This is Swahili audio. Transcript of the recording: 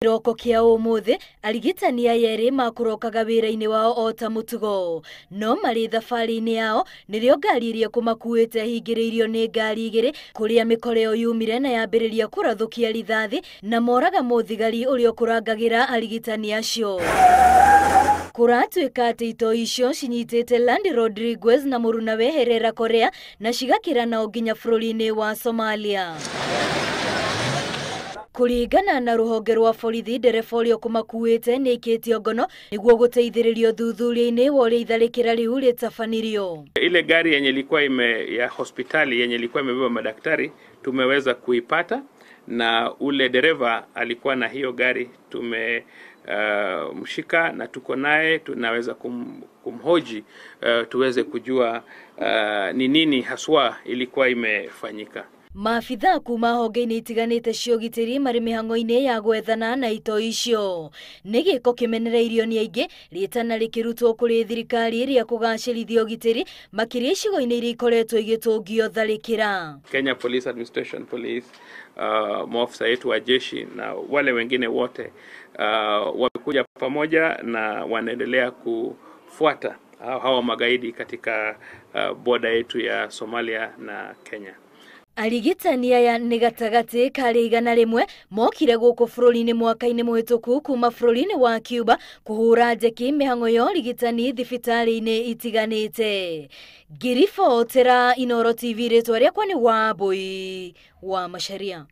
Roko kia umuthi arigitani ayeri makurokaga wira-ini wao ota mutugo no mari thabari-ini yao nirio ngari iria kumakuite hingiriirio ni ngari igiri kuria mikoreo yumire na yambiriria kurathukia rithathi na moraga muthigari uria kurangagira arigitani acio. Kuratuika ati itoi icio cinyitite Landi Rodriguez na muruna weherera Korea na cigakira nao nginya bururi-ini wa Somalia. Kuringana na ruhonge rwa borithi ndereba uria kumakuite ni ikitio ngono niguo guteithiririo thuthuria-ini wa uria itharikira riu ritabanirio. Ile gari yenye ilikuwa ya hospitali yenye ilikuwa imebeba madaktari tumeweza kuipata, na ule dereva alikuwa na hiyo gari mshika na tuko naye, tunaweza kumhoji tuweze kujua ni nini haswa ilikuwa imefanyika. Maabithaa kuuma honge-ini itiganite cia ugitiri mari mihango-ini ya gwethana na itoi icio ni giko kimenereirio ni aingi ritana rikirutwo kuri thirikari iria kugacirithia ugitiri makiria icigo-ini iria ikoretwo igitungio tharikira. Kenya Police Administration Police, maafisa yetu wa jeshi na wale wengine wote wamekuja pamoja na wanaendelea kufuata hawa magaidi katika boda yetu ya Somalia na Kenya. Arigitani aya ni gatagati kari 100 mokire guku bururi-ini mwaka-ini muhituku kuma bururi-ini wa Cuba kuhura njeki mihango ya arigitani thibitari-ini itiganite. Girifotera Inoro TV ritwa riakwa ni Wambui wa Macharia.